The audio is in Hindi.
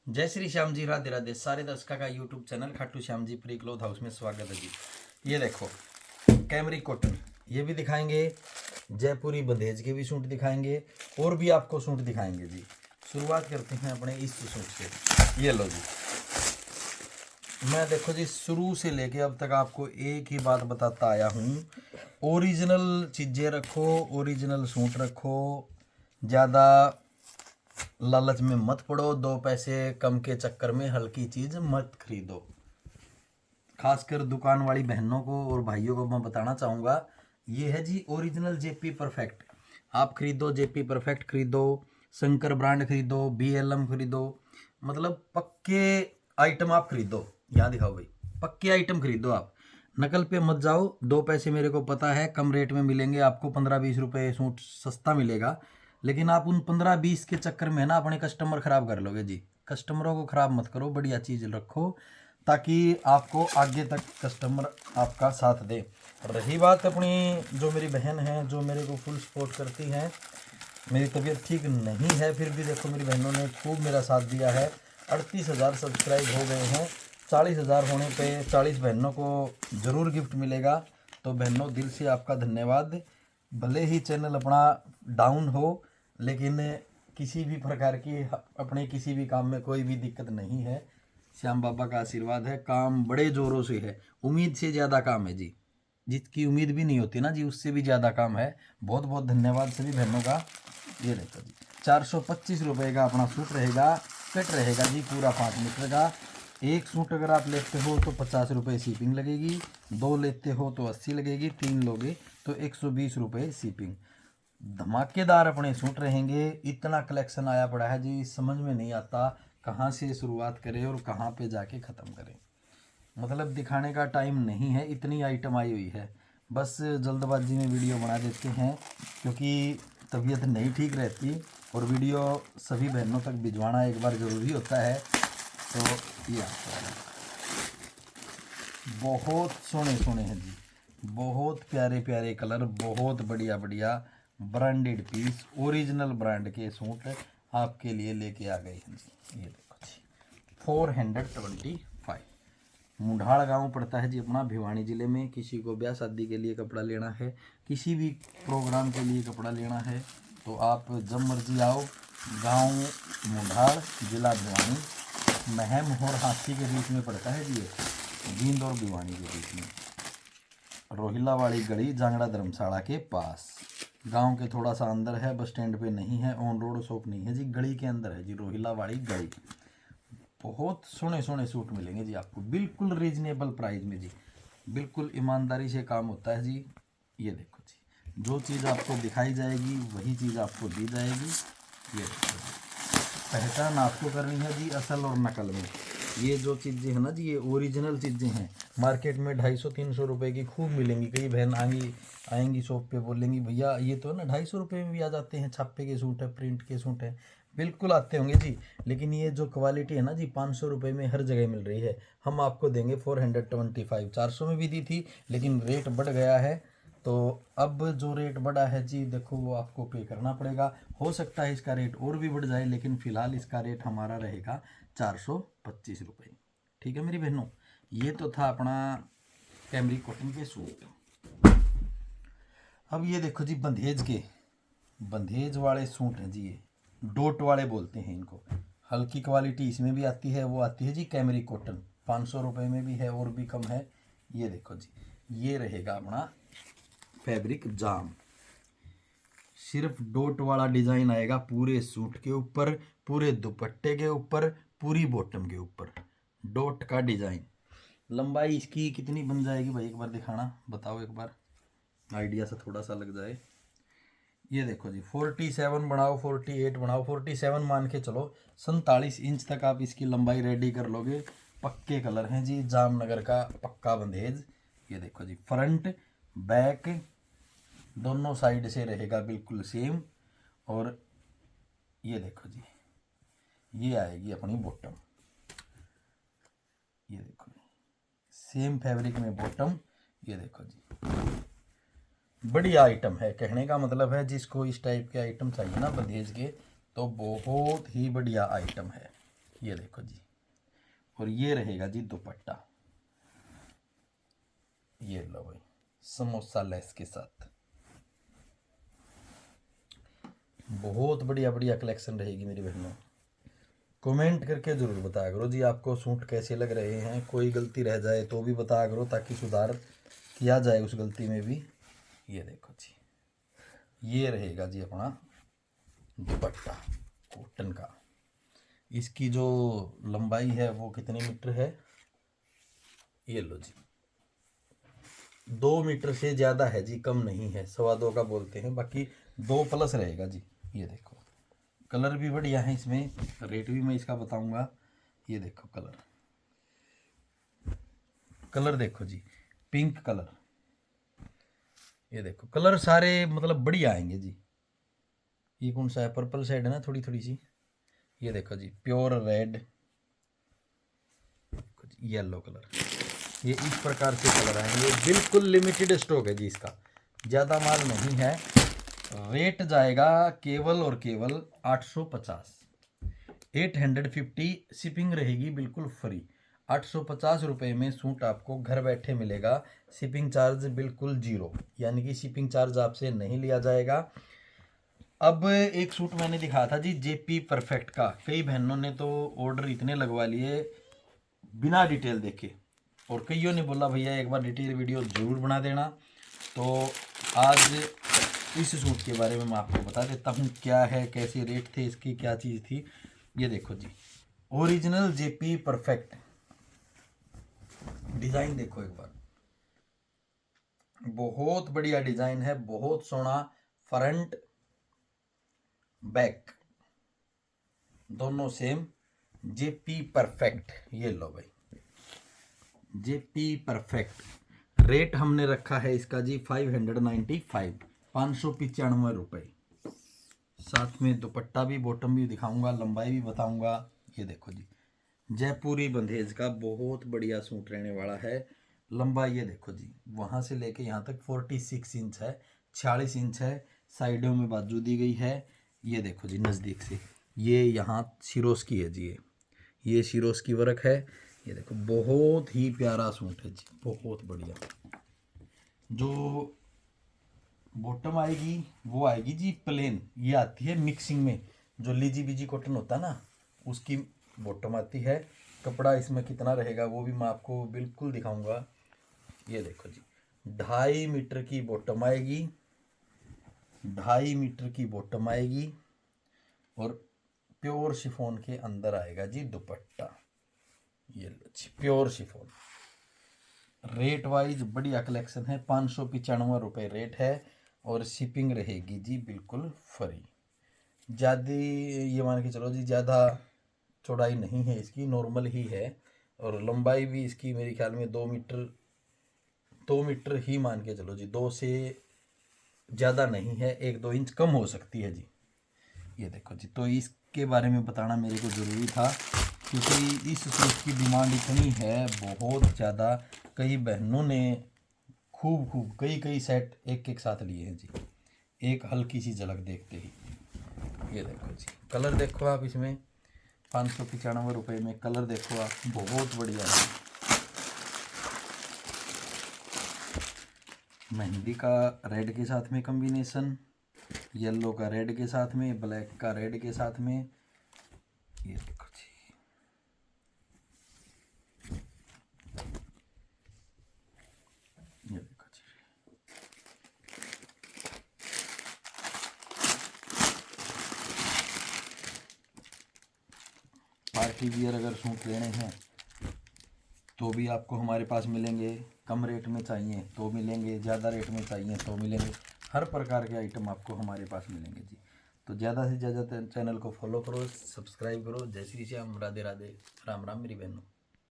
जय श्री श्याम जी, राधे राधे। सारे दर्शकों का YouTube channel Khatu Shyam ji pre cloth house में स्वागत है जी। ये देखो कैमरी कॉटन, ये भी दिखाएंगे, जयपुरी बंदेज के भी सूट दिखाएंगे और भी आपको सूट दिखाएंगे जी। शुरुआत करते हैं अपने इस सूट से। ये लो जी, मैं देखो जी शुरू से लेके अब तक आपको एक ही बात बताता आया हूँ, ओरिजिनल चीज़ें रखो, ओरिजिनल सूट रखो, ज़्यादा लालच में मत पड़ो, दो पैसे कम के चक्कर में हल्की चीज मत खरीदो। खासकर दुकान वाली बहनों को और भाइयों को मैं बताना चाहूँगा, ये है जी ओरिजिनल जेपी परफेक्ट। आप खरीदो, जेपी परफेक्ट खरीदो, शंकर ब्रांड खरीदो, बीएलएम खरीदो, मतलब पक्के आइटम आप खरीदो। यहाँ दिखाओ भाई, पक्के आइटम खरीदो आप, नकल पे मत जाओ। दो पैसे मेरे को पता है कम रेट में मिलेंगे आपको, 15-20 रुपये सूट सस्ता मिलेगा, लेकिन आप उन 15-20 के चक्कर में ना अपने कस्टमर खराब कर लोगे जी। कस्टमरों को खराब मत करो, बढ़िया चीज़ रखो ताकि आपको आगे तक कस्टमर आपका साथ दे। रही बात अपनी जो मेरी बहन है, जो मेरे को फुल सपोर्ट करती हैं, मेरी तबीयत ठीक नहीं है फिर भी देखो मेरी बहनों ने खूब मेरा साथ दिया है। 38,000 सब्सक्राइब हो गए हैं, 40,000 होने पे 40 बहनों को ज़रूर गिफ्ट मिलेगा। तो बहनों दिल से आपका धन्यवाद। भले ही चैनल अपना डाउन हो, लेकिन किसी भी प्रकार की अपने किसी भी काम में कोई भी दिक्कत नहीं है। श्याम बाबा का आशीर्वाद है, काम बड़े ज़ोरों से है, उम्मीद से ज़्यादा काम है जी। जिसकी उम्मीद भी नहीं होती ना जी, उससे भी ज़्यादा काम है। बहुत बहुत धन्यवाद सभी बहनों का। ये देखो जी, 425 रुपये का अपना सूट रहेगा, कट रहेगा जी पूरा 5 मीटर का। एक सूट अगर आप लेते हो तो 50 रुपये शिपिंग लगेगी, 2 लेते हो तो 80 लगेगी, 3 लोगे तो 120 रुपये शिपिंग। धमाकेदार अपने सूट रहेंगे। इतना कलेक्शन आया पड़ा है जी, समझ में नहीं आता कहाँ से शुरुआत करें और कहाँ पे जाके ख़त्म करें। मतलब दिखाने का टाइम नहीं है, इतनी आइटम आई हुई है। बस जल्दबाजी में वीडियो बना देते हैं क्योंकि तबीयत नहीं ठीक रहती और वीडियो सभी बहनों तक भिजवाना एक बार ज़रूरी होता है। तो ये बहुत सोने सोने हैं जी, बहुत प्यारे प्यारे कलर, बहुत बढ़िया बढ़िया ब्रांडेड पीस, ओरिजिनल ब्रांड के सूट आपके लिए लेके आ गए हैं जी। ये देखो जी, 425। मुंढाड़ गांव पड़ता है जी अपना, भिवानी ज़िले में। किसी को ब्याह शादी के लिए कपड़ा लेना है, किसी भी प्रोग्राम के लिए कपड़ा लेना है तो आप जब मर्जी आओ। गांव मुंढाड़, जिला भिवानी, महम और हाथी के बीच में पड़ता है जी, जींद और भिवानी के बीच में। रोहिला वाली गली, जांगड़ा धर्मशाला के पास, गांव के थोड़ा सा अंदर है, बस स्टैंड पे नहीं है, ऑन रोड शॉप नहीं है जी, गली के अंदर है जी, रोहिला वाली गली। बहुत सोने सोने सूट मिलेंगे जी आपको, बिल्कुल रीजनेबल प्राइस में जी, बिल्कुल ईमानदारी से काम होता है जी। ये देखो जी, जो चीज़ आपको दिखाई जाएगी वही चीज़ आपको दी जाएगी। ये देखो जी, पहचान आपको करनी है जी असल और नकल में। ये जो चीज़ें हैं ना जी, ये ओरिजिनल चीज़ें हैं। मार्केट में 250-300 रुपये की खूब मिलेंगी। कई बहन आएंगी शॉप पे, बोलेंगी भैया ये तो है ना 250 रुपये में भी आ जाते हैं, छापे के सूट है, प्रिंट के सूट है। बिल्कुल आते होंगे जी, लेकिन ये जो क्वालिटी है ना जी, 500 रुपये में हर जगह मिल रही है। हम आपको देंगे 425। 400 में भी दी थी लेकिन रेट बढ़ गया है, तो अब जो रेट बढ़ा है जी देखो वो आपको पे करना पड़ेगा। हो सकता है इसका रेट और भी बढ़ जाए, लेकिन फ़िलहाल इसका रेट हमारा रहेगा 425 रुपये। ठीक है मेरी बहनों, ये तो था अपना कैमरी कॉटन के सूट। अब ये देखो जी बंधेज वाले सूट हैं जी, ये डोट वाले बोलते हैं इनको। हल्की क्वालिटी इसमें भी आती है, वो आती है जी कैमरी कॉटन, 500 रुपये में भी है और भी कम है। ये देखो जी, ये रहेगा अपना फैब्रिक जाम, सिर्फ डॉट वाला डिजाइन आएगा पूरे सूट के ऊपर, पूरे दुपट्टे के ऊपर, पूरी बॉटम के ऊपर डॉट का डिजाइन। लंबाई इसकी कितनी बन जाएगी भाई, एक बार दिखाना, बताओ एक बार, आइडिया सा थोड़ा सा लग जाए। ये देखो जी, 47 बनाओ, 48 बनाओ, 47 मान के चलो, 47 इंच तक आप इसकी लंबाई रेडी कर लोगे। पक्के कलर हैं जी, जामनगर का पक्का बंधेज। ये देखो जी, फ्रंट बैक दोनों साइड से रहेगा बिल्कुल सेम। और ये देखो जी, ये आएगी अपनी बॉटम। ये देखो सेम फैब्रिक में बॉटम। ये देखो जी, बढ़िया आइटम है, कहने का मतलब है जिसको इस टाइप के आइटम चाहिए ना बंदेज के, तो बहुत ही बढ़िया आइटम है। ये देखो जी। और ये रहेगा जी दुपट्टा, ये लो भाई, समोसा लेस के साथ। बहुत बढ़िया बढ़िया कलेक्शन रहेगी मेरी बहनों। कमेंट करके ज़रूर बताया करो जी आपको सूट कैसे लग रहे हैं। कोई गलती रह जाए तो भी बताया करो ताकि सुधार किया जाए उस गलती में भी। ये देखो जी, ये रहेगा जी अपना दुपट्टा कॉटन का। इसकी जो लंबाई है वो कितने मीटर है, ये लो जी, 2 मीटर से ज़्यादा है जी, कम नहीं है। 2.25 का बोलते हैं, बाकी 2 प्लस रहेगा जी। ये देखो कलर भी बढ़िया है इसमें, रेट भी मैं इसका बताऊंगा। ये देखो कलर, कलर देखो जी, पिंक कलर। ये देखो कलर सारे मतलब बढ़िया आएंगे जी। ये कौन सा है, पर्पल साइड है ना थोड़ी थोड़ी सी। ये देखो जी प्योर रेड, येलो कलर, ये इस प्रकार से कलर आएंगे। बिल्कुल लिमिटेड स्टॉक है जी इसका, ज़्यादा माल नहीं है। रेट जाएगा केवल और केवल 850, 850। शिपिंग रहेगी बिल्कुल फ्री। 850 रुपये में सूट आपको घर बैठे मिलेगा। शिपिंग चार्ज बिल्कुल जीरो, यानी कि शिपिंग चार्ज आपसे नहीं लिया जाएगा। अब एक सूट मैंने दिखाया था जी जेपी परफेक्ट का, कई बहनों ने तो ऑर्डर इतने लगवा लिए बिना डिटेल देखे, और कईयों ने बोला भैया एक बार डिटेल वीडियो ज़रूर बना देना। तो आज इस सूट के बारे में मैं आपको बता देता हूँ क्या है, कैसे रेट थे इसकी, क्या चीज़ थी। ये देखो जी, ओरिजिनल जेपी परफेक्ट। डिज़ाइन देखो एक बार, बहुत बढ़िया डिज़ाइन है, बहुत सोना। फ्रंट बैक दोनों सेम, जेपी परफेक्ट। ये लो भाई, जेपी परफेक्ट। रेट हमने रखा है इसका जी 595, 595 रुपये। साथ में दुपट्टा भी, बॉटम भी दिखाऊंगा, लंबाई भी बताऊंगा। ये देखो जी, जयपुरी बंधेज का बहुत बढ़िया सूट रहने वाला है। लंबाई ये देखो जी, वहाँ से लेके यहाँ तक 46 इंच है, 46 इंच है। साइडों में बाजू दी गई है। ये देखो जी नज़दीक से, ये यहाँ शिरोस की है जी, ये शिरोस की वर्क है। ये देखो बहुत ही प्यारा सूट है जी, बहुत बढ़िया। जो बॉटम आएगी वो आएगी जी प्लेन, ये आती है मिक्सिंग में, जो लीजी बीजी कॉटन होता है ना उसकी बॉटम आती है। कपड़ा इसमें कितना रहेगा वो भी मैं आपको बिल्कुल दिखाऊंगा। ये देखो जी, 2.5 मीटर की बॉटम आएगी, 2.5 मीटर की बॉटम आएगी, और प्योर शिफॉन के अंदर आएगा जी दुपट्टा। ये लो जी प्योर शिफॉन। रेट वाइज बढ़िया कलेक्शन है, 595 रुपये रेट है, और शिपिंग रहेगी जी बिल्कुल फ्री। ज़्यादा ये मान के चलो जी, ज़्यादा चौड़ाई नहीं है इसकी, नॉर्मल ही है। और लंबाई भी इसकी मेरे ख्याल में 2 मीटर ही मान के चलो जी, 2 से ज़्यादा नहीं है, 1-2 इंच कम हो सकती है जी। ये देखो जी, तो इसके बारे में बताना मेरे को ज़रूरी था, क्योंकि इस सूट की डिमांड इतनी है बहुत ज़्यादा। कई बहनों ने खूब कई सेट एक साथ लिए हैं जी, एक हल्की सी झलक देखते ही। ये देखो जी, कलर देखो आप इसमें, 595 रुपये में कलर देखो आप, बहुत बढ़िया है। मेहंदी का रेड के साथ में कॉम्बिनेशन, येलो का रेड के साथ में, ब्लैक का रेड के साथ में। ये देखो जी, ये देखो जी, पार्टी वियर अगर सूट लेने हैं तो भी आपको हमारे पास मिलेंगे। कम रेट में चाहिए तो मिलेंगे, ज़्यादा रेट में चाहिए तो मिलेंगे। हर प्रकार के आइटम आपको हमारे पास मिलेंगे जी। तो ज़्यादा से ज़्यादा चैनल को फॉलो करो, सब्सक्राइब करो। जय श्री श्याम, राधे राधे, राम राम मेरी बहनों।